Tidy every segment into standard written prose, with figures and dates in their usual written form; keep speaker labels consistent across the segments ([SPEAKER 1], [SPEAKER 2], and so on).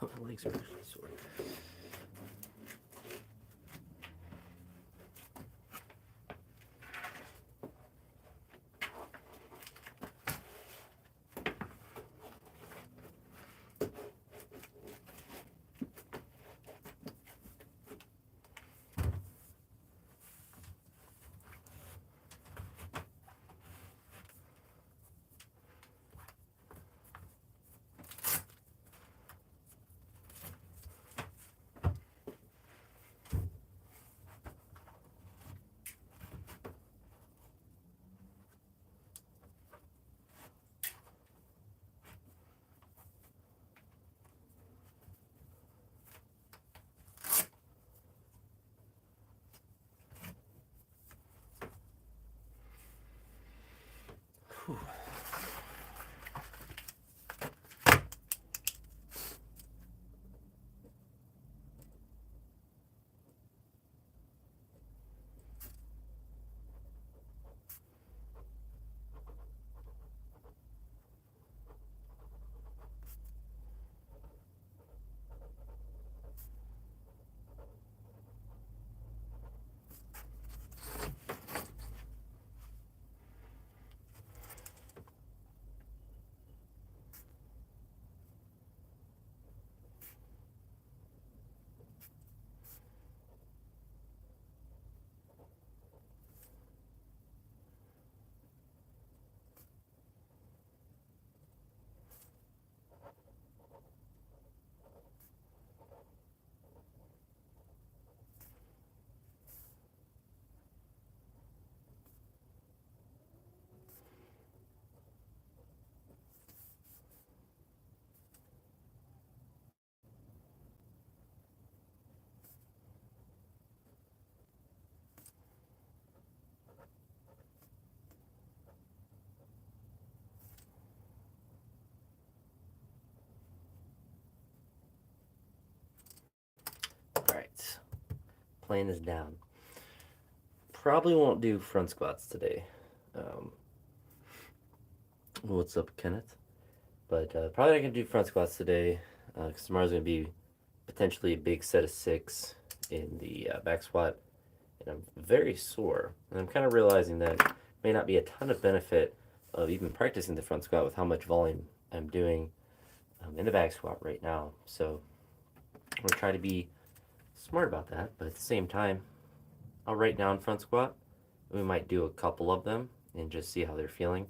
[SPEAKER 1] My legs are actually sore. Whew. Alright. Plan is down. Probably won't do front squats today. Um, what's up, Kenneth? But probably not going to do front squats today because tomorrow's going to be potentially a big set of 6 in the back squat. And I'm very sore. And I'm kind of realizing that may not be a ton of benefit of even practicing the front squat with how much volume I'm doing in the back squat right now. So I'm going to try to be smart about that, but at the same time, I'll write down front squat. We might do a couple of them and just see how they're feeling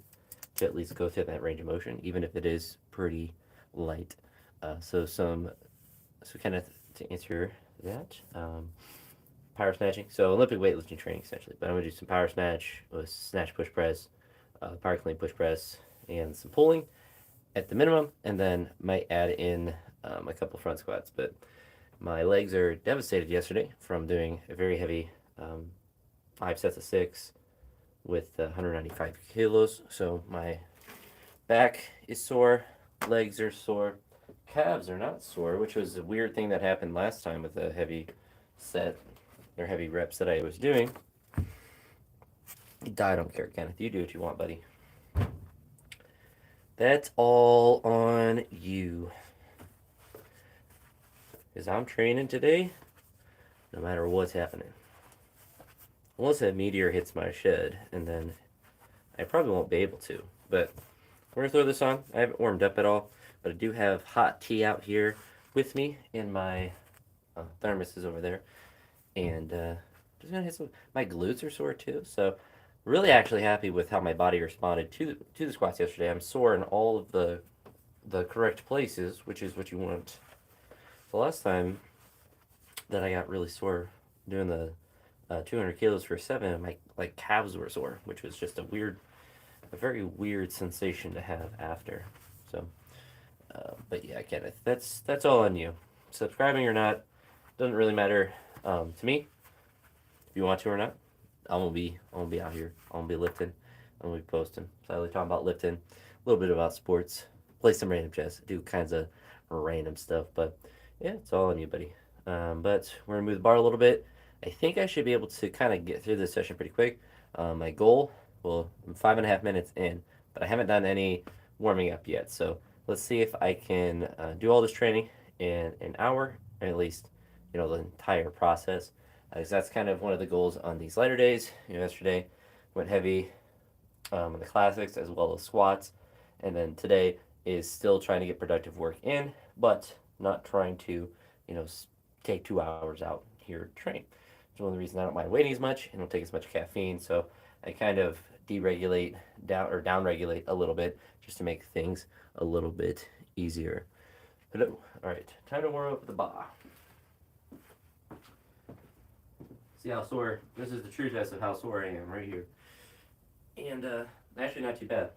[SPEAKER 1] to at least go through that range of motion, even if it is pretty light. So kind of to answer that, power snatching. So Olympic weightlifting training essentially, but I'm gonna do some power snatch with snatch push press, power clean push press, and some pulling at the minimum, and then might add in a couple front squats. But my legs are devastated yesterday from doing a very heavy 5 sets of 6 with 195 kilos. So my back is sore, legs are sore, calves are not sore, which was a weird thing that happened last time with a heavy set or heavy reps that I was doing. I don't care, Kenneth. You do what you want, buddy. That's all on you. Because I'm training today, no matter what's happening. Unless a meteor hits my shed, and then I probably won't be able to. But we're going to throw this on. I haven't warmed up at all, but I do have hot tea out here with me, and my thermos is over there. And just going to hit some. My glutes are sore too, so really actually happy with how my body responded to the squats yesterday. I'm sore in all of the correct places, which is what you want. The last time that I got really sore doing the 200 kilos for 7, my like calves were sore, which was just a very weird sensation to have after. So, but yeah, Kenneth, that's all on you. Subscribing or not doesn't really matter to me. If you want to or not, I'm gonna be out here. I'm gonna be lifting. I'm gonna be posting. Slightly talking about lifting, a little bit about sports, play some random chess, do kinds of random stuff. But yeah, it's all on you, buddy. But we're gonna move the bar a little bit. I think I should be able to kind of get through this session pretty quick. My goal, well, I'm 5.5 minutes in, but I haven't done any warming up yet. So let's see if I can do all this training in an hour, or at least, the entire process. Because that's kind of one of the goals on these lighter days. Yesterday went heavy on the classics as well as squats, and then today is still trying to get productive work in, but not trying to, you know, take 2 hours out here to train. It's one of the reasons I don't mind waiting as much and don't take as much caffeine. So I kind of deregulate down regulate a little bit just to make things a little bit easier. Hello. All right, time to warm up the bar. See how sore? This is the true test of how sore I am right here. And actually not too bad.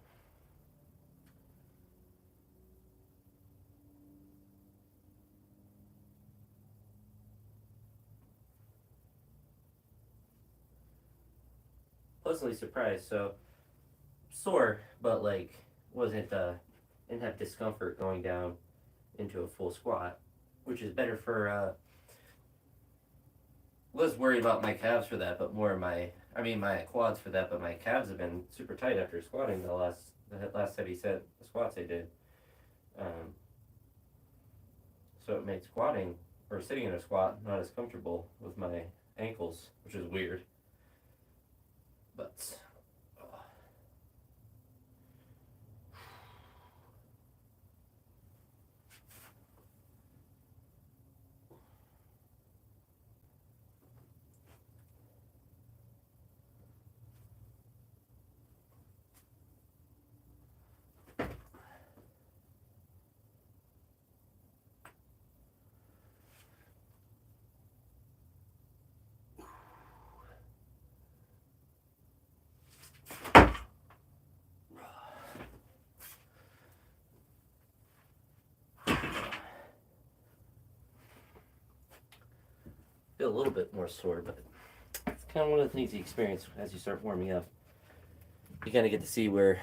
[SPEAKER 1] Pleasantly surprised. So sore, but like wasn't didn't have discomfort going down into a full squat, which is better for. Was worried about my calves for that, but more my quads for that. But my calves have been super tight after squatting the last heavy set of squats I did. Um, so it made squatting or sitting in a squat not as comfortable with my ankles, which is weird. But feel a little bit more sore, but it's kind of one of the things you experience as you start warming up. You kind of get to see where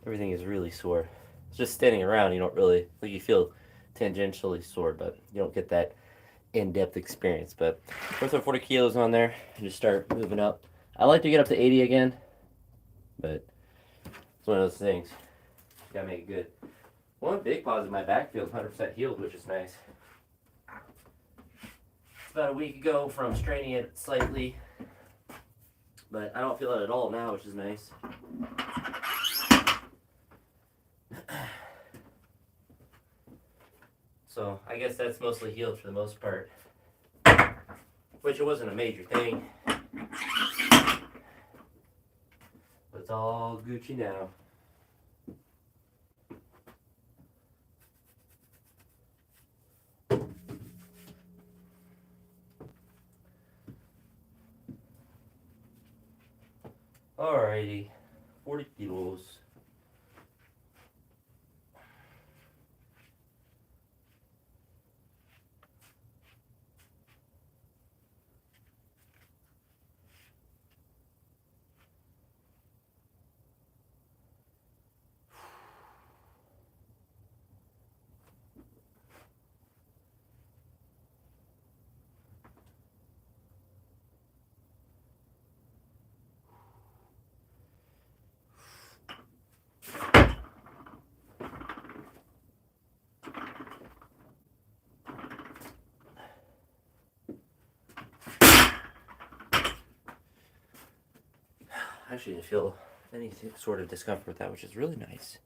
[SPEAKER 1] everything is really sore. It's just standing around, you don't really, like, you feel tangentially sore, but you don't get that in-depth experience. But throw some 40 kilos on there and just start moving up. I like to get up to 80 again, but it's one of those things. You gotta make it good. One big positive, my back feels 100% healed, which is nice. About a week ago from straining it slightly, but I don't feel it at all now, which is nice. So I guess that's mostly healed for the most part, which it wasn't a major thing, but it's all Gucci now. Alrighty, 40 kilos. I actually didn't feel any sort of discomfort with that, which is really nice.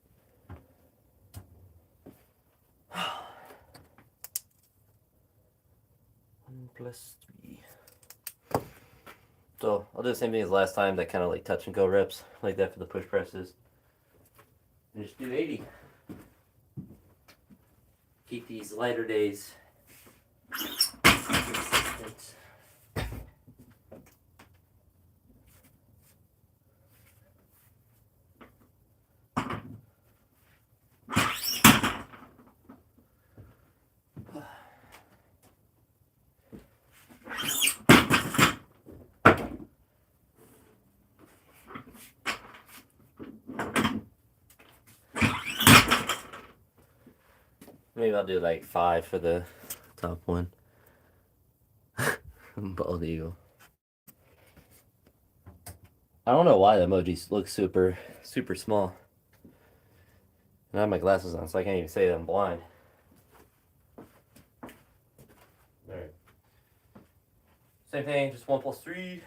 [SPEAKER 1] One plus 3. So I'll do the same thing as last time, that kind of like touch and go reps, like that for the push presses. And just do 80. Keep these lighter days consistent. Maybe I'll do like 5 for the top one. Bald eagle. I don't know why the emojis look super small. And I have my glasses on, so I can't even say that I'm blind. Same thing, just 1 plus 3.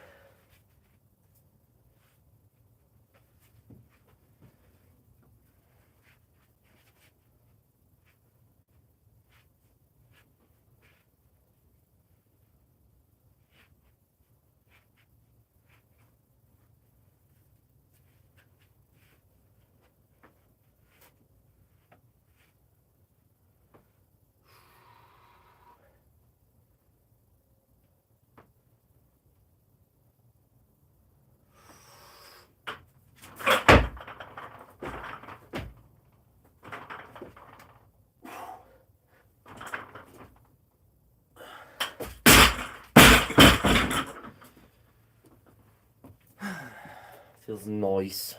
[SPEAKER 1] Feels nice.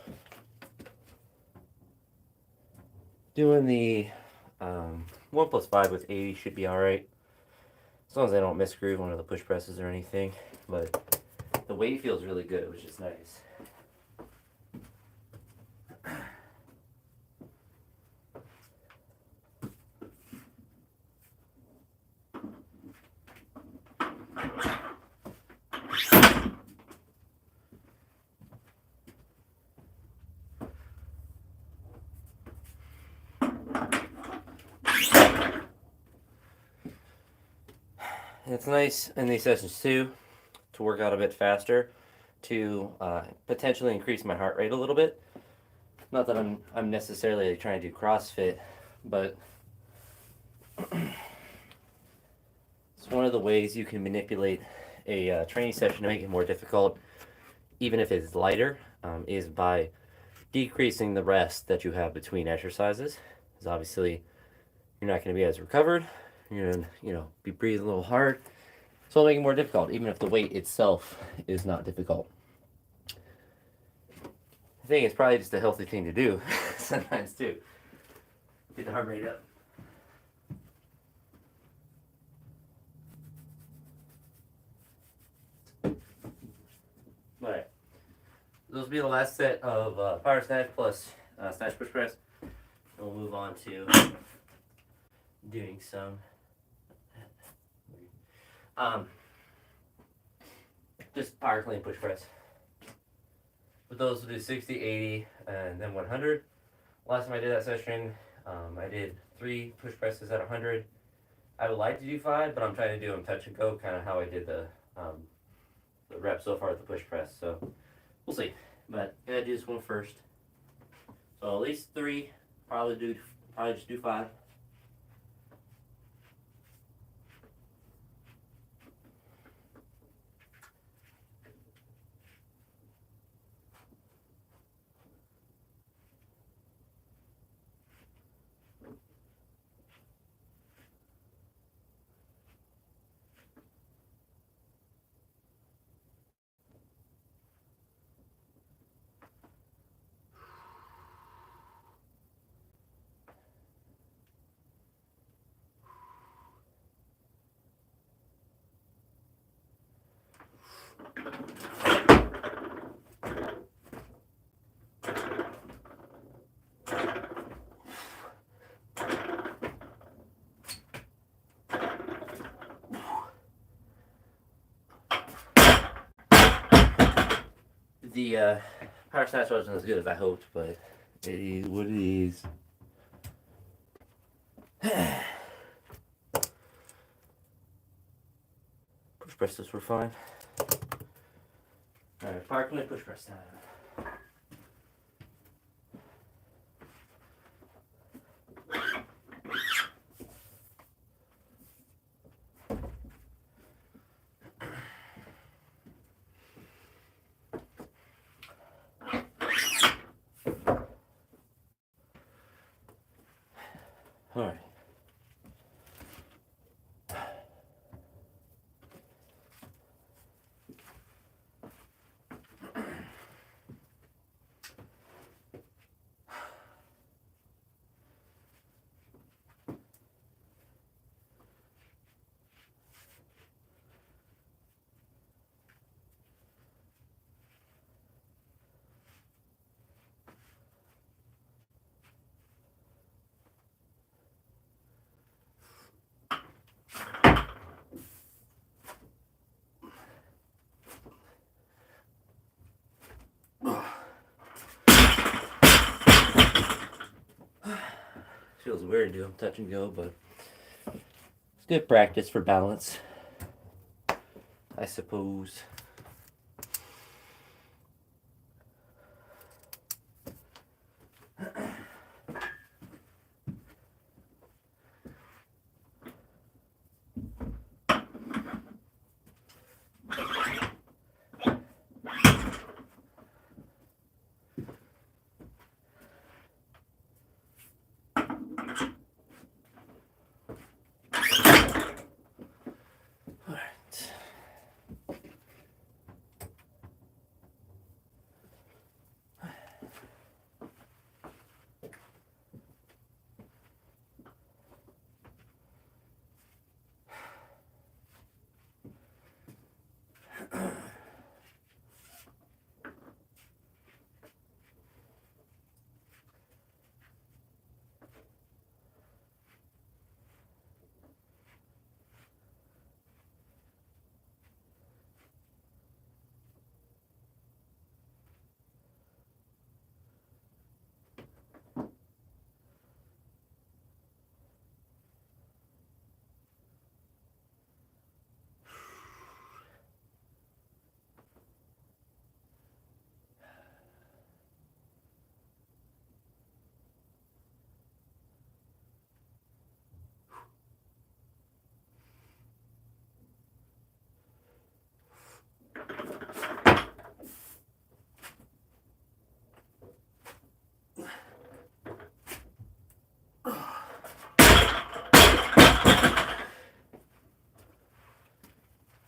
[SPEAKER 1] Doing the 1 plus 5 with 80 should be alright. As long as I don't misgroove one of the push presses or anything. But the weight feels really good, which is nice. It's nice in these sessions too to work out a bit faster to potentially increase my heart rate a little bit. Not that I'm necessarily trying to do CrossFit, but it's one of the ways you can manipulate a training session to make it more difficult, even if it's lighter, is by decreasing the rest that you have between exercises. Because obviously you're not going to be as recovered. You're going to, be breathing a little hard. So it'll make it more difficult, even if the weight itself is not difficult. I think it's probably just a healthy thing to do sometimes too. Get the heart rate up. Alright. Those will be the last set of power snatch plus snatch push press. And we'll move on to doing some just power clean push press. But those will do 60, 80, and then 100. Last time I did that session, I did 3 push presses at 100. I would like to do 5, but I'm trying to do them touch and go, kind of how I did the reps so far with the push press. So we'll see. But I'm gonna do this one first. So at least 3. Probably just do 5. The power snatch wasn't as good as I hoped, but it is what it is. Push presses were fine. Alright, power clean push press time. Alright. Feels weird to do them touch and go, but it's good practice for balance, I suppose.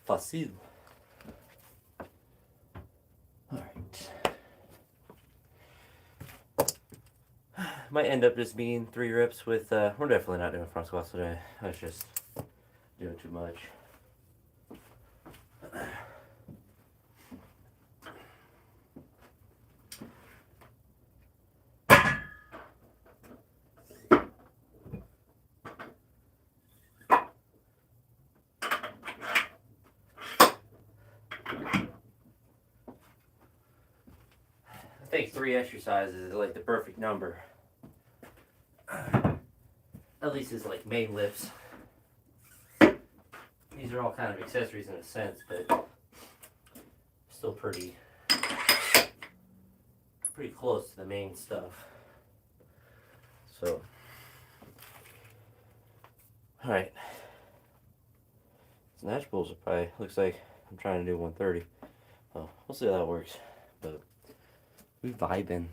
[SPEAKER 1] Facile. Alright. Might end up just being 3 reps with, we're definitely not doing front squats today. I was just doing too much. I think 3 exercises is like the perfect number. At least it's like main lifts. These are all kind of accessories in a sense, but still pretty close to the main stuff. So, all right. Snatch pulls are probably, looks like I'm trying to do 130. Well, we'll see how that works. But we vibing.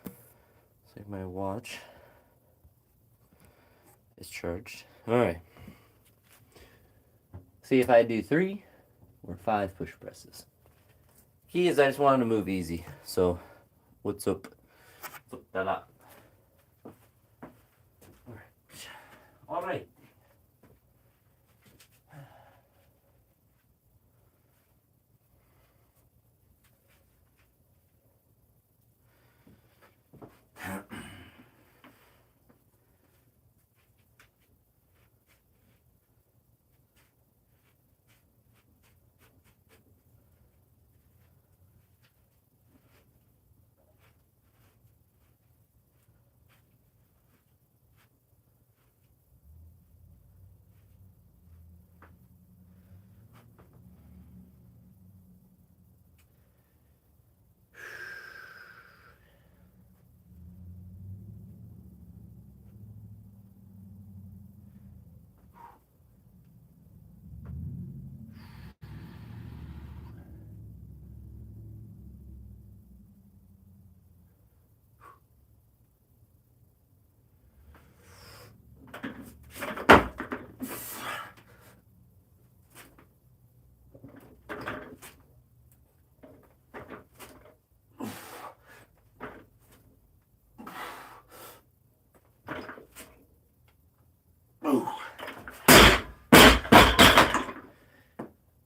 [SPEAKER 1] Looks like my watch is charged. All right. See if I do 3 or 5 push presses. Key is I just wanted to move easy. So, what's up? Flip that up. All right. All right.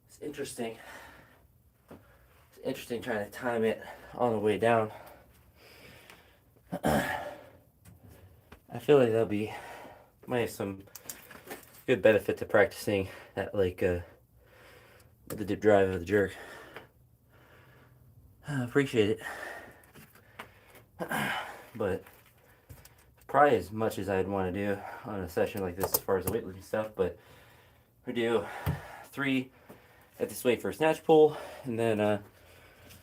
[SPEAKER 1] It's interesting. It's interesting trying to time it on the way down. I feel like might have some good benefit to practicing that, like the dip drive of the jerk. I appreciate it. But probably as much as I'd want to do on a session like this as far as the weightlifting stuff, but we do 3 at this weight for a snatch pull, and then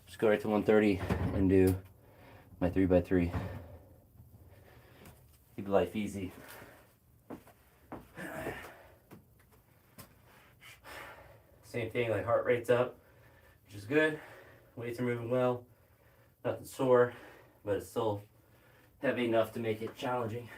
[SPEAKER 1] just go right to 130 and do my 3x3. Keep life easy. Same thing, like heart rate's up, which is good. Weights are moving well. Nothing sore, but it's still heavy enough to make it challenging.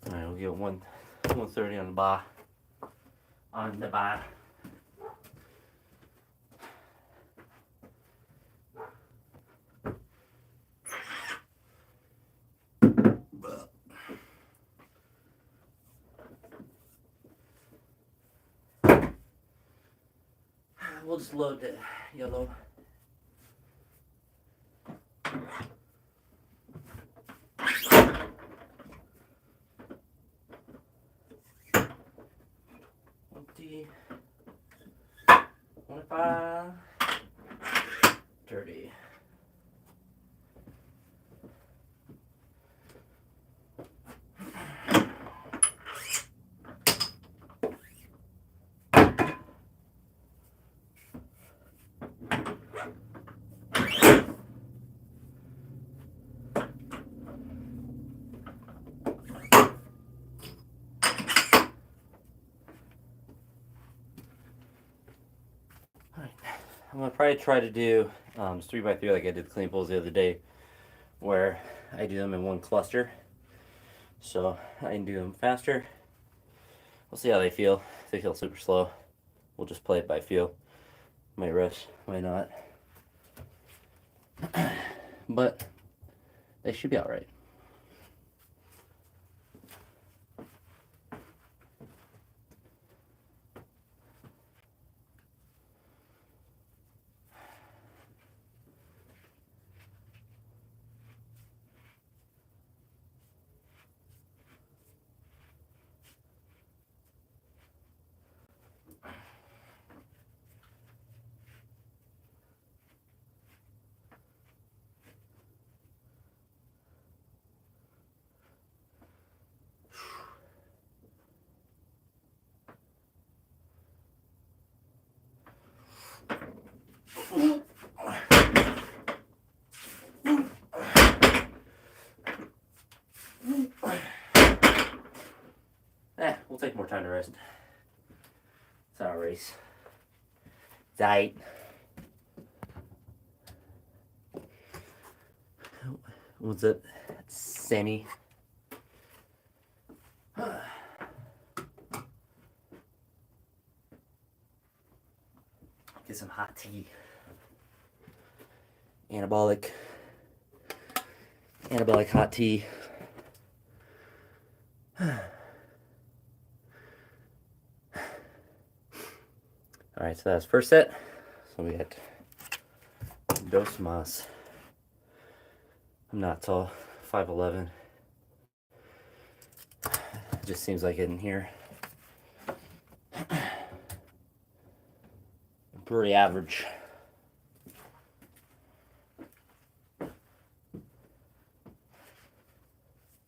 [SPEAKER 1] Alright, we'll get 130 on the bar. On the bar. We'll just load the yellow. Empty. 25. 30. I'm gonna probably try to do 3x3 like I did the clean pulls the other day, where I do them in one cluster, so I can do them faster. We'll see how they feel. If they feel super slow, we'll just play it by feel. Might rush, might not, but they should be all right. We'll take more time to rest. It's our race. Diet. What's up, Sammy? Get some hot tea. Anabolic hot tea. All right, so that's first set. So we got dos más. I'm not tall, 5'11". It just seems like it in here. Pretty average.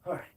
[SPEAKER 1] All right.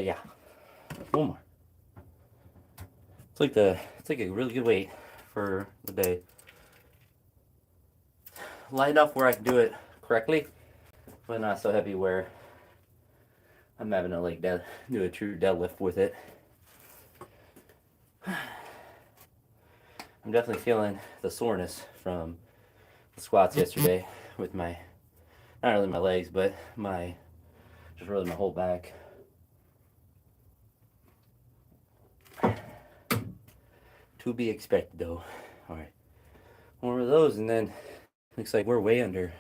[SPEAKER 1] Yeah. One more. It's like a really good weight for the day. Light enough where I can do it correctly, but not so heavy where I'm having to like do a true deadlift with it. I'm definitely feeling the soreness from the squats yesterday with my, not really my legs, but just really my whole back. To be expected though. Alright. More of those, and then looks like we're way under.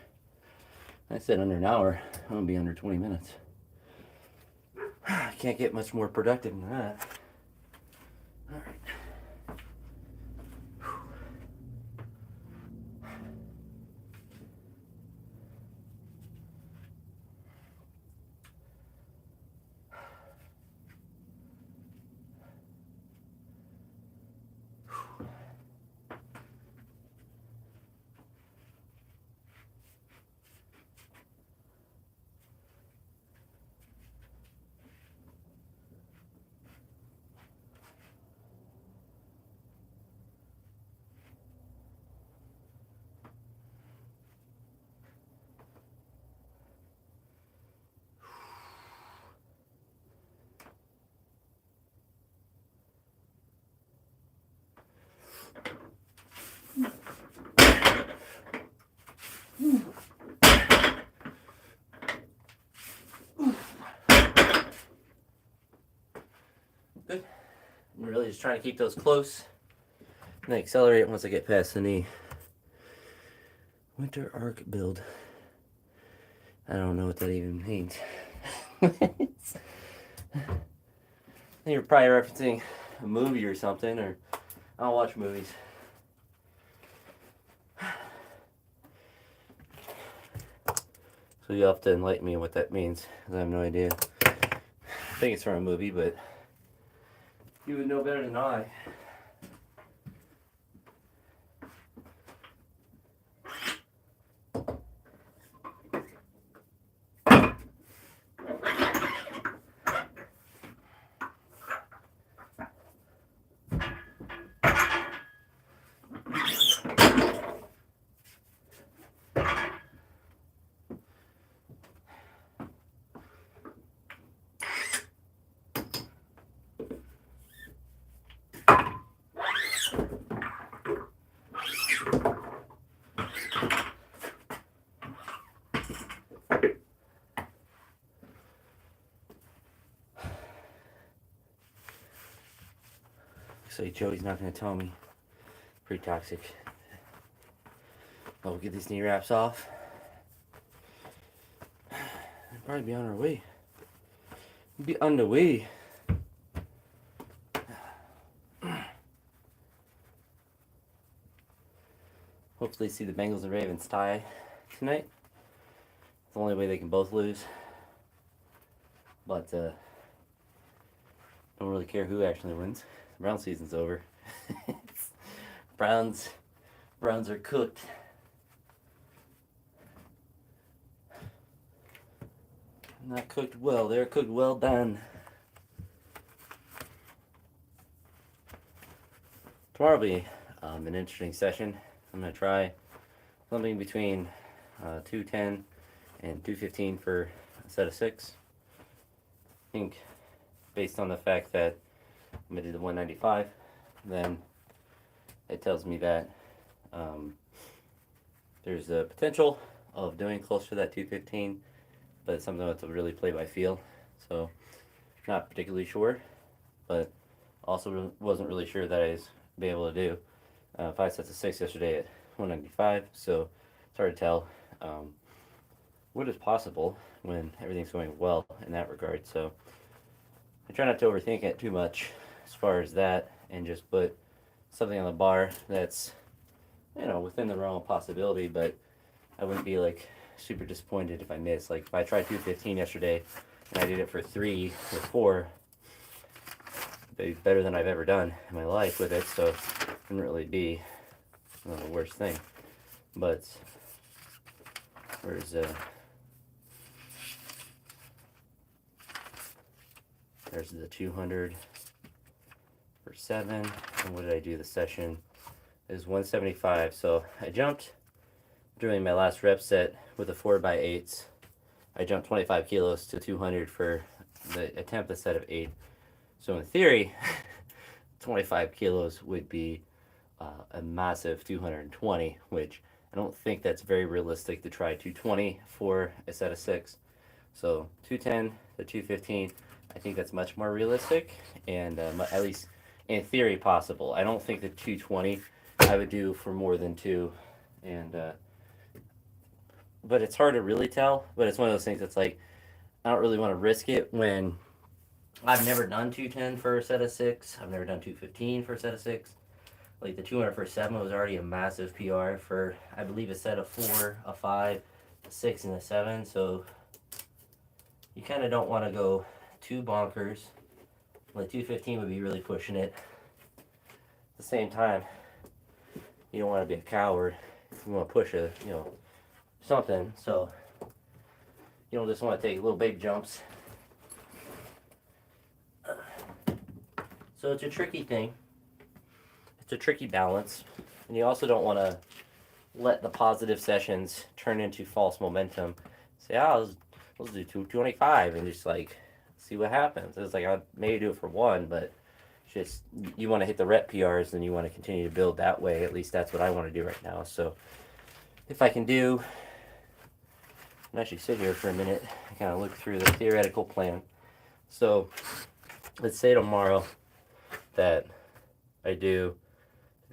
[SPEAKER 1] I said under an hour. I'm gonna be under 20 minutes. I can't get much more productive than that. Alright. Good. I'm really just trying to keep those close and then accelerate once I get past the knee. Winter arc build. I don't know what that even means. You're probably referencing a movie or something, or I don't watch movies. So you'll have to enlighten me on what that means, because I have no idea. I think it's from a movie, but you would know better than I. So Joey's not going to tell me. Pretty toxic. Well, we'll get these knee wraps off. We'll probably be on our way. We'll be on the way. Hopefully see the Bengals and Ravens tie tonight. It's the only way they can both lose. But don't really care who actually wins. The Brown season's over. Browns are cooked. Not cooked well. They're cooked well done. Tomorrow will be an interesting session. I'm going to try something between 210 and 215 for a set of 6. I think based on the fact that I'm going to do the 195, then it tells me that there's a potential of doing closer to that 215, but it's something that's really play by feel. So not particularly sure, but also wasn't really sure that I was be able to do 5 sets of 6 yesterday at 195. So it's hard to tell what is possible when everything's going well in that regard. So I try not to overthink it too much as far as that, and just put something on the bar that's, within the realm of possibility, but I wouldn't be like super disappointed if I miss. Like if I tried 215 yesterday and I did it for 3 or 4, it'd be better than I've ever done in my life with it, so it wouldn't really be the worst thing. But where's There's the 200 for 7. And what did I do? The session is 175. So I jumped during my last rep set with a 4x8s. I jumped 25 kilos to 200 for the attempt a set of 8. So in theory, 25 kilos would be a massive 220, which I don't think that's very realistic to try 220 for a set of 6. So 210 to 215, I think that's much more realistic and at least in theory possible. I don't think the 220 I would do for more than 2, and but it's hard to really tell. But it's one of those things that's like I don't really want to risk it when I've never done 210 for a set of 6. I've never done 215 for a set of 6. Like the 200 for 7 was already a massive PR for, I believe, a set of 4, a 5, a 6, and a 7. So you kind of don't want to go too bonkers. Like 215 would be really pushing it. At the same time, you don't want to be a coward. You want to push something. So you don't just want to take little big jumps. So it's a tricky thing. It's a tricky balance. And you also don't want to let the positive sessions turn into false momentum. Say, let's do 225 and just like see what happens. It's like I'll maybe do it for 1, but just you want to hit the rep PRs and you want to continue to build that way. At least that's what I want to do right now. So if I can do, and actually sit here for a minute and kind of look through the theoretical plan. So let's say tomorrow that I do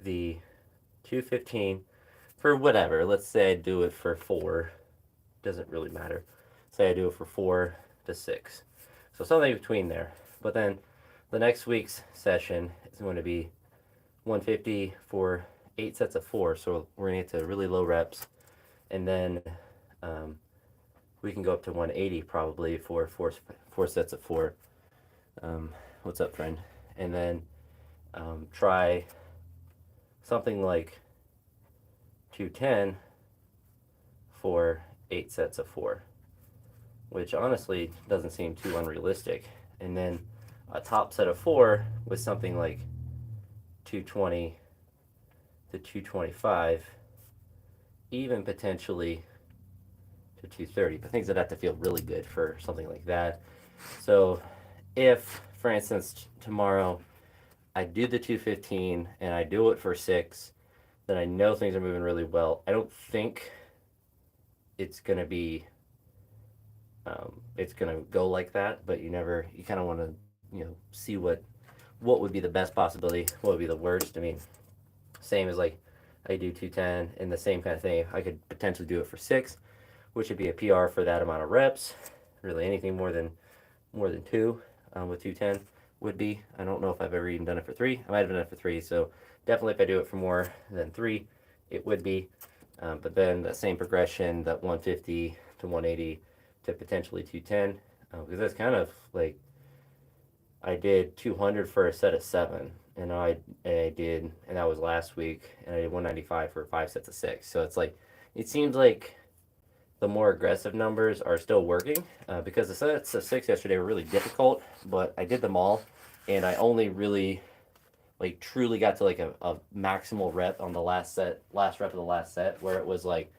[SPEAKER 1] the 215 for whatever. Let's say I do it for 4. Doesn't really matter. Say I do it for 4 to 6. So something between there. But then the next week's session is going to be 150 for 8 sets of 4. So we're going to get to really low reps. And then we can go up to 180 probably for four sets of 4. What's up, friend? And then try something like 210 for 8 sets of 4, which honestly doesn't seem too unrealistic. And then a top set of 4 with something like 220 to 225, even potentially to 230, but things that have to feel really good for something like that. So if, for instance, tomorrow I do the 215 and I do it for 6, then I know things are moving really well. I don't think it's going to be, it's going to go like that, but you kind of want to, see what would be the best possibility, what would be the worst. I mean, same as like I do 210 and the same kind of thing. I could potentially do it for 6, which would be a PR for that amount of reps. Really anything more than 2 with 210 would be. I don't know if I've ever even done it for 3. I might have done it for 3, so definitely if I do it for more than 3, it would be. But then the same progression, that 150 to 180 to potentially 210, because that's kind of like I did 200 for a set of 7, and I did, and that was last week, and I did 195 for 5 sets of 6. So it's like it seems like the more aggressive numbers are still working because the sets of 6 yesterday were really difficult, but I did them all, and I only really like truly got to like a maximal rep on the last rep of the last set, where it was like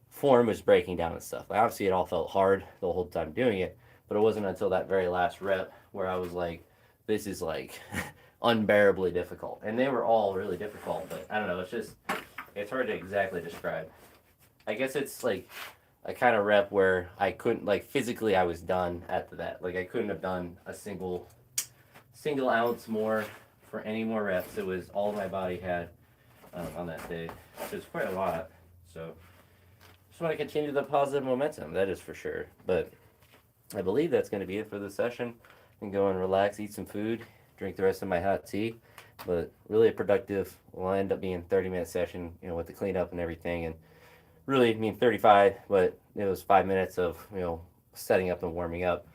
[SPEAKER 1] form was breaking down and stuff. Like obviously it all felt hard the whole time doing it, but it wasn't until that very last rep where I was like, this is like unbearably difficult. And they were all really difficult, but I don't know, it's hard to exactly describe. I guess it's like a kind of rep where I couldn't, like physically I was done after that. Like I couldn't have done a single ounce more for any more reps. It was all my body had on that day, which is quite a lot. So just want to continue the positive momentum, that is for sure. But I believe that's going to be it for this session. I can go and relax, eat some food, drink the rest of my hot tea. But really a productive, will end up being 30-minute session, with the cleanup and everything. And really, 35, but it was 5 minutes of, setting up and warming up.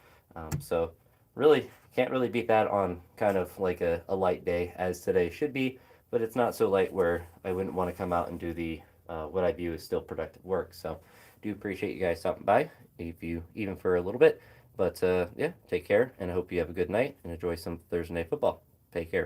[SPEAKER 1] So really can't really beat that on kind of like a light day as today should be, but it's not so light where I wouldn't want to come out and do the what I view as still productive work. So do appreciate you guys stopping by, if you even for a little bit. But yeah, take care, and I hope you have a good night and enjoy some Thursday night football. Take care.